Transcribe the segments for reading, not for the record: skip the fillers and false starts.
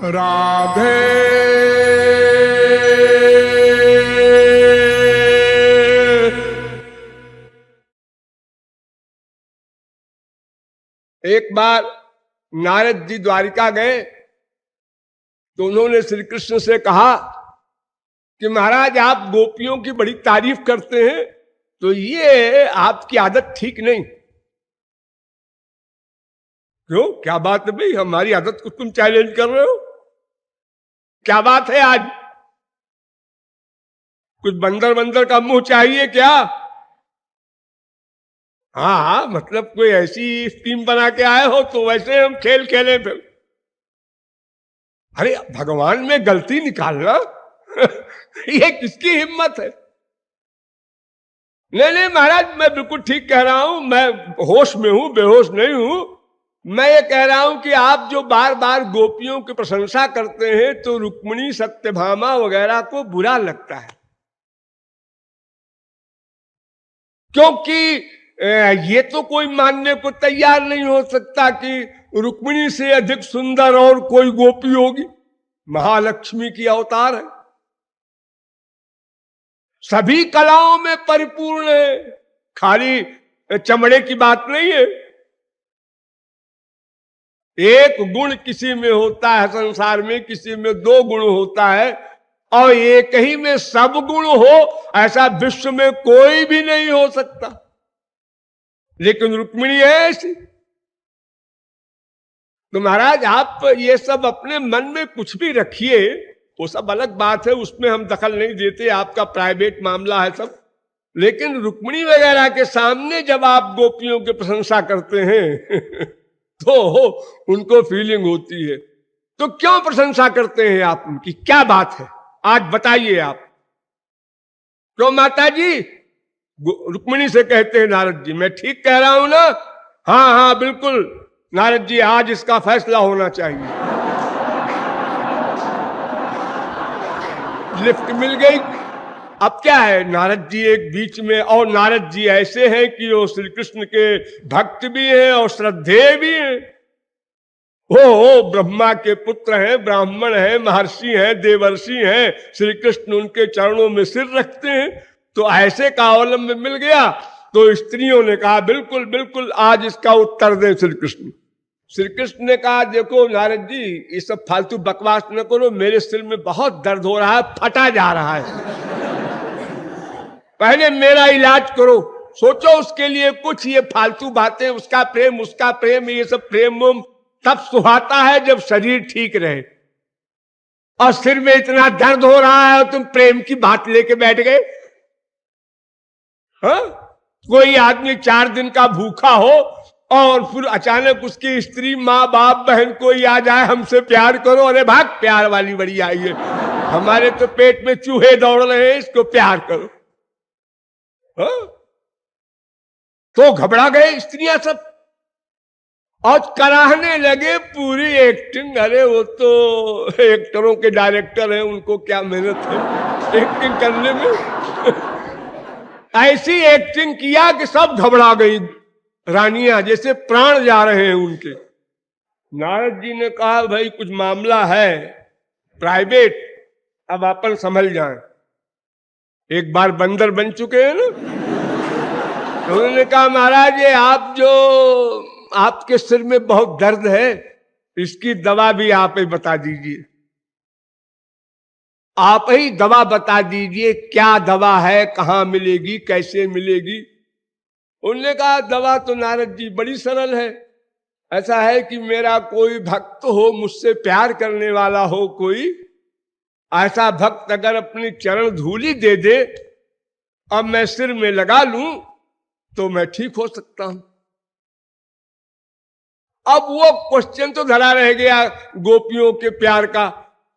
राधे एक बार नारद जी द्वारिका गए तो उन्होंने श्री कृष्ण से कहा कि महाराज आप गोपियों की बड़ी तारीफ करते हैं, तो ये आपकी आदत ठीक नहीं। क्यों, क्या बात है भाई, हमारी आदत को तुम चैलेंज कर रहे हो? क्या बात है, आज कुछ बंदर बंदर का मुंह चाहिए क्या? हाँ, मतलब कोई ऐसी स्कीम बना के आए हो तो वैसे हम खेल खेले फिर। अरे भगवान में गलती निकालना ये किसकी हिम्मत है? नहीं नहीं महाराज, मैं बिल्कुल ठीक कह रहा हूं, मैं होश में हूं, बेहोश नहीं हूं। मैं ये कह रहा हूं कि आप जो बार बार गोपियों की प्रशंसा करते हैं तो रुक्मिणी सत्यभामा वगैरह को बुरा लगता है, क्योंकि ये तो कोई मानने को तैयार नहीं हो सकता कि रुक्मिणी से अधिक सुंदर और कोई गोपी होगी। महालक्ष्मी की अवतार है, सभी कलाओं में परिपूर्ण है, खाली चमड़े की बात नहीं है। एक गुण किसी में होता है संसार में, किसी में दो गुण होता है, और एक ही में सब गुण हो ऐसा विश्व में कोई भी नहीं हो सकता। लेकिन रुक्मिणी है ऐसी। तो महाराज आप ये सब अपने मन में कुछ भी रखिए, वो सब अलग बात है, उसमें हम दखल नहीं देते, आपका प्राइवेट मामला है सब। लेकिन रुक्मिणी वगैरह के सामने जब आप गोपियों की प्रशंसा करते हैं तो उनको फीलिंग होती है। तो क्यों प्रशंसा करते हैं आप उनकी, क्या बात है आज बताइए आप। क्यों माता जी? रुक्मिणी से कहते हैं नारद जी, मैं ठीक कह रहा हूं ना? हाँ हाँ बिल्कुल नारद जी, आज इसका फैसला होना चाहिए। लिफ्ट मिल गई। अब क्या है, नारद जी एक बीच में, और नारद जी ऐसे हैं कि वो श्री कृष्ण के भक्त भी हैं और श्रद्धेय भी हैं। वो ब्रह्मा के पुत्र हैं, ब्राह्मण हैं, महर्षि हैं, देवर्षि हैं, श्री कृष्ण उनके चरणों में सिर रखते हैं। तो ऐसे का अवलंब मिल गया तो स्त्रियों ने कहा बिल्कुल बिल्कुल आज इसका उत्तर दें श्री कृष्ण। श्री कृष्ण ने कहा देखो नारद जी, ये सब फालतू बकवास न करो, मेरे सिर में बहुत दर्द हो रहा है, फटा जा रहा है, पहले मेरा इलाज करो। सोचो उसके लिए कुछ, ये फालतू बातें, उसका प्रेम, ये सब प्रेम तब सुहाता है जब शरीर ठीक रहे। और सिर में इतना दर्द हो रहा है और तुम प्रेम की बात लेके बैठ गए। हाँ? कोई आदमी 4 दिन का भूखा हो और फिर अचानक उसकी स्त्री, माँ बाप, बहन कोई आ जाए, हमसे प्यार करो, अरे भाग, प्यार वाली बड़ी आई है, हमारे तो पेट में चूहे दौड़ रहे हैं, इसको प्यार करो। हाँ? तो घबरा गए स्त्रियां सब और कराहने लगे पूरी एक्टिंग। अरे वो तो एक्टरों के डायरेक्टर हैं, उनको क्या मेहनत है एक्टिंग करने में। ऐसी एक्टिंग किया कि सब घबरा गई रानियां, जैसे प्राण जा रहे हैं उनके। नारद जी ने कहा भाई कुछ मामला है प्राइवेट, अब अपन संभल जाएं, एक बार बंदर बन चुके हैं ना। तो उन्होंने कहा महाराज ये आप जो, आपके सिर में बहुत दर्द है, इसकी दवा भी आप ही बता दीजिए, आप ही दवा बता दीजिए, क्या दवा है, कहां मिलेगी, कैसे मिलेगी। उन्होंने कहा दवा तो नारद जी बड़ी सरल है, ऐसा है कि मेरा कोई भक्त हो, मुझसे प्यार करने वाला हो कोई, ऐसा भक्त अगर अपनी चरण धूली दे दे और मैं सिर में लगा लूं तो मैं ठीक हो सकता हूं। अब वो क्वेश्चन तो धरा रह गया गोपियों के प्यार का,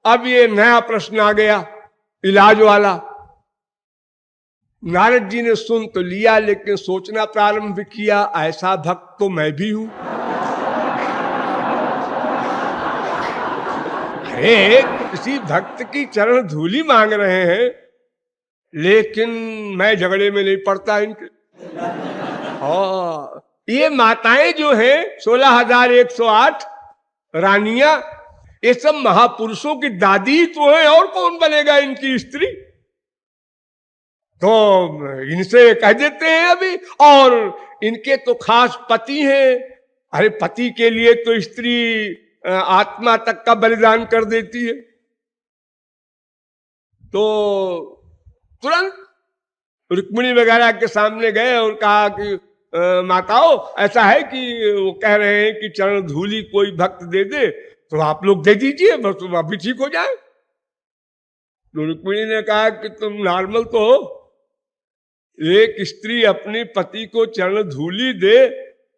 अब ये नया प्रश्न आ गया इलाज वाला। नारद जी ने सुन तो लिया, लेकिन सोचना प्रारंभ किया, ऐसा भक्त तो मैं भी हूं। अरे किसी भक्त की चरण धूली मांग रहे हैं, लेकिन मैं झगड़े में नहीं पड़ता इनके। ये माताएं जो हैं 16,108 रानियां, ये सब महापुरुषों की दादी तो है, और कौन बनेगा इनकी स्त्री? तो इनसे कह देते हैं अभी, और इनके तो खास पति हैं। अरे पति के लिए तो स्त्री आत्मा तक का बलिदान कर देती है। तो तुरंत रुक्मिणी वगैरह के सामने गए और कहा कि माताओं, ऐसा है कि वो कह रहे हैं कि चरण धूलि कोई भक्त दे दे, तो आप लोग दे दीजिए, बस तुम अभी ठीक हो जाए। तो रुक्मिणी ने कहा कि तुम नॉर्मल तो हो, एक स्त्री अपने पति को चरण धूलि दे,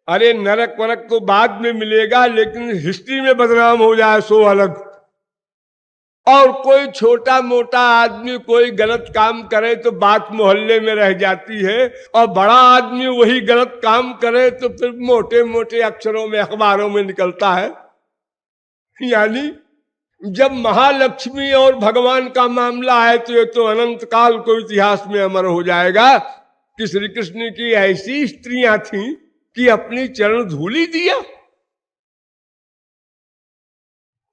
अरे नरक वरक तो बाद में मिलेगा, लेकिन हिस्ट्री में बदनाम हो जाए सो अलग। और कोई छोटा मोटा आदमी कोई गलत काम करे तो बात मोहल्ले में रह जाती है, और बड़ा आदमी वही गलत काम करे तो फिर मोटे मोटे अक्षरों में अखबारों में निकलता है। यानी जब महालक्ष्मी और भगवान का मामला है तो ये तो अनंत काल को इतिहास में अमर हो जाएगा कि श्री कृष्ण की ऐसी स्त्रियां थीं कि अपनी चरण धूलि दिया।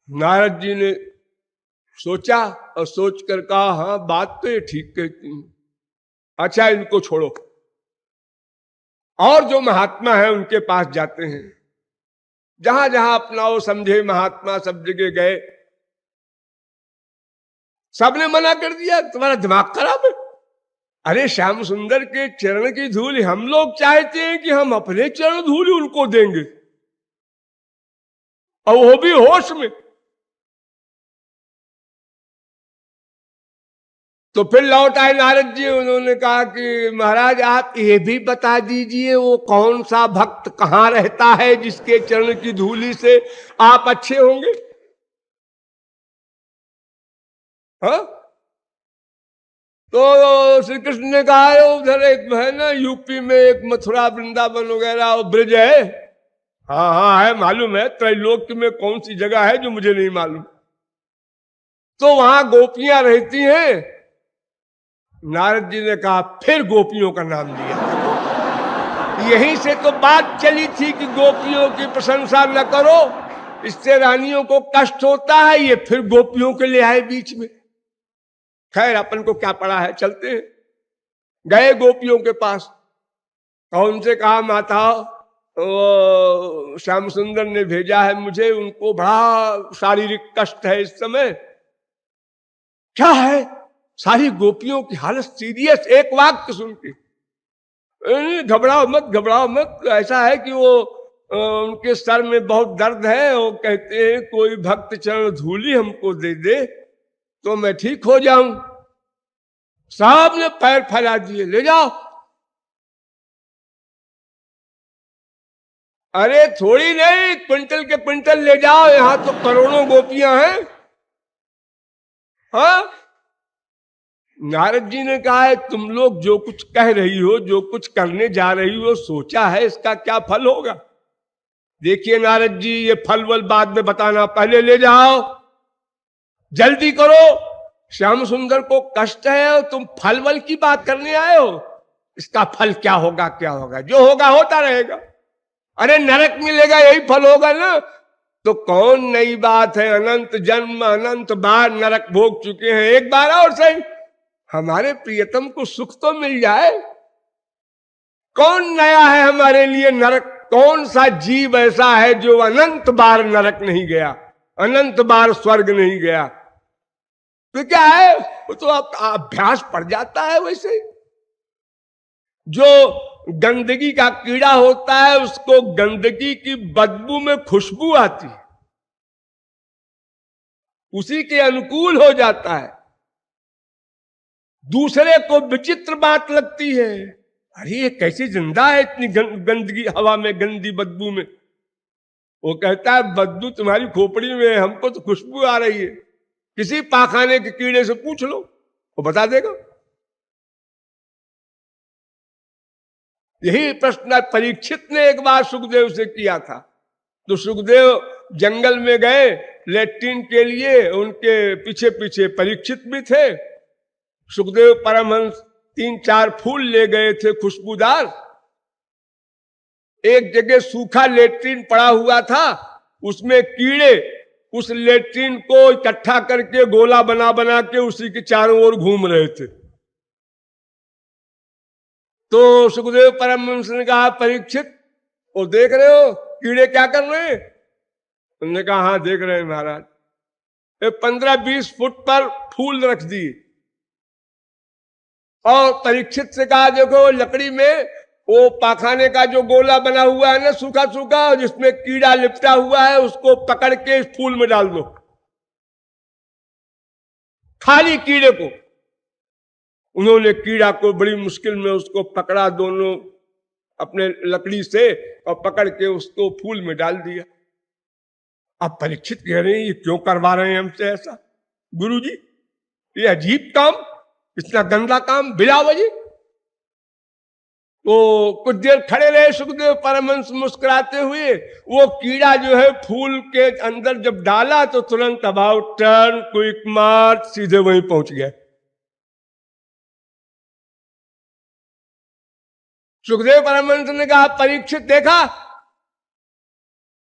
नारद जी ने सोचा और सोच कर कहा, हाँ बात तो ये ठीक कहती हूं, अच्छा इनको छोड़ो। और जो महात्मा है उनके पास जाते हैं, जहां जहां अपना वो समझे महात्मा सब जगह गए, सबने मना कर दिया, तुम्हारा दिमाग खराब है। अरे श्याम सुंदर के चरण की धूल हम लोग चाहते हैं कि हम अपने चरण धूल उनको देंगे, और वो भी होश में। तो फिर लौट आए नारद जी, उन्होंने कहा कि महाराज आप ये भी बता दीजिए वो कौन सा भक्त कहां रहता है जिसके चरण की धूली से आप अच्छे होंगे। हाँ? तो श्री कृष्ण ने कहा उधर एक है ना यूपी में, एक मथुरा वृंदावन वगैरह वो ब्रिज है। हाँ हाँ है, मालूम है, त्रैलोक्य में कौन सी जगह है जो मुझे नहीं मालूम। तो वहां गोपियां रहती हैं। नारद जी ने कहा, फिर गोपियों का नाम लिया। यहीं से तो बात चली थी कि गोपियों की प्रशंसा न करो, इससे रानियों को कष्ट होता है। ये फिर गोपियों के ले आए बीच में। खैर अपन को क्या पड़ा है, चलते हैं। गए गोपियों के पास और उनसे कहा, माता श्याम सुंदर ने भेजा है मुझे, उनको बड़ा शारीरिक कष्ट है इस समय। क्या है? सारी गोपियों की हालत सीरियस। एक वाक्य सुन के, घबराओ मत घबराओ मत, ऐसा है कि वो उनके सर में बहुत दर्द है, वो कहते हैं कोई भक्त चरण धूलि हमको दे दे तो मैं ठीक हो जाऊं। साहब ने पैर फैला दिए, ले जाओ। अरे थोड़ी नहीं, क्विंटल के क्विंटल ले जाओ, यहां तो करोड़ों गोपियां हैं। हाँ? नारद जी ने कहा है, तुम लोग जो कुछ कह रही हो, जो कुछ करने जा रही हो, सोचा है इसका क्या फल होगा? देखिए नारद जी, ये फल वल बाद में बताना, पहले ले जाओ, जल्दी करो। श्याम सुंदर को कष्ट है और तुम फल वल की बात करने आए हो। इसका फल क्या होगा? क्या होगा? जो होगा होता रहेगा। अरे नरक मिलेगा, यही फल होगा ना। तो कौन नई बात है, अनंत जन्म अनंत बार नरक भोग चुके हैं, एक बार और सही हमारे प्रियतम को सुख तो मिल जाए। कौन नया है हमारे लिए नरक? कौन सा जीव ऐसा है जो अनंत बार नरक नहीं गया, अनंत बार स्वर्ग नहीं गया? तो क्या है, वो तो अभ्यास पड़ जाता है। वैसे जो गंदगी का कीड़ा होता है उसको गंदगी की बदबू में खुशबू आती है, उसी के अनुकूल हो जाता है। दूसरे को विचित्र बात लगती है, अरे ये कैसी जिंदा है इतनी गंदगी हवा में, गंदी बदबू में। वो कहता है बदबू तुम्हारी खोपड़ी में, हमको तो खुशबू आ रही है। किसी पाखाने के कीड़े से पूछ लो, वो बता देगा। यही प्रश्न परीक्षित ने एक बार सुखदेव से किया था। तो सुखदेव जंगल में गए लैट्रिन के लिए, उनके पीछे पीछे परीक्षित भी थे। सुखदेव परमहंस 3-4 फूल ले गए थे खुशबूदार। एक जगह सूखा लेट्रिन पड़ा हुआ था, उसमें कीड़े उस लेट्रिन को इकट्ठा करके गोला बना बना के उसी के चारों ओर घूम रहे थे। तो सुखदेव परमहंस ने कहा, परीक्षित वो देख रहे हो कीड़े क्या कर रहे हैं? उन्होंने कहा, हाँ देख रहे हैं महाराज। 15-20 फुट पर फूल रख दिए और परीक्षित से कहा, देखो लकड़ी में वो पाखाने का जो गोला बना हुआ है ना, सूखा सूखा, जिसमें कीड़ा लिपटा हुआ है, उसको पकड़ के इस फूल में डाल दो, खाली कीड़े को। उन्होंने कीड़ा को बड़ी मुश्किल में उसको पकड़ा दोनों अपने लकड़ी से और पकड़ के उसको फूल में डाल दिया। अब परीक्षित कह रहे हैं, ये क्यों करवा रहे हैं हमसे ऐसा? गुरुजी ये अजीब काम, इतना गंदा काम बिला वजह। तो कुछ देर खड़े रहे सुखदेव परमहंस मुस्कुराते हुए। वो कीड़ा जो है फूल के अंदर जब डाला तो तुरंत अबाउट टर्न क्विक मार्च सीधे वहीं पहुंच गया। सुखदेव परमहंस ने कहा, परीक्षित देखा,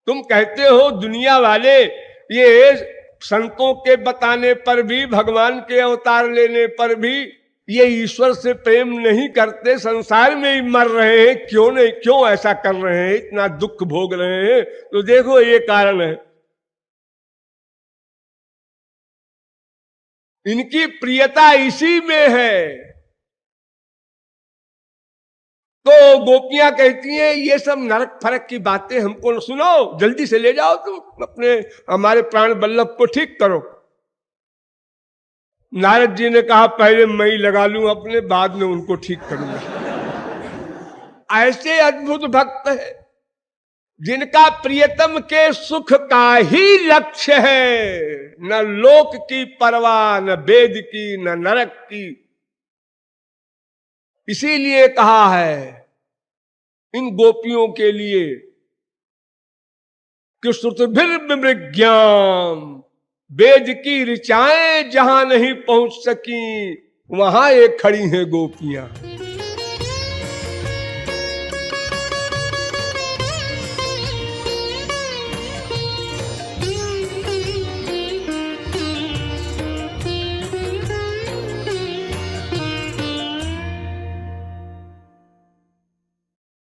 तुम कहते हो दुनिया वाले ये संतों के बताने पर भी, भगवान के अवतार लेने पर भी ये ईश्वर से प्रेम नहीं करते, संसार में ही मर रहे हैं, क्यों नहीं, क्यों ऐसा कर रहे हैं, इतना दुख भोग रहे हैं? तो देखो ये कारण है, इनकी प्रियता इसी में है। तो गोपियां कहती हैं, ये सब नरक फरक की बातें हमको न सुनाओ, जल्दी से ले जाओ तुम अपने हमारे प्राण वल्लभ को ठीक करो। नारद जी ने कहा, पहले मैं ही लगा लूं अपने, बाद में उनको ठीक करूंगा। ऐसे अद्भुत भक्त है जिनका प्रियतम के सुख का ही लक्ष्य है, न लोक की परवाह, न वेद की, न नरक की। इसीलिए कहा है इन गोपियों के लिए कि श्रुतिभिर्विमृज्ञाम, वेद की ऋचाएं जहां नहीं पहुंच सकी, वहां एक खड़ी हैं गोपियां।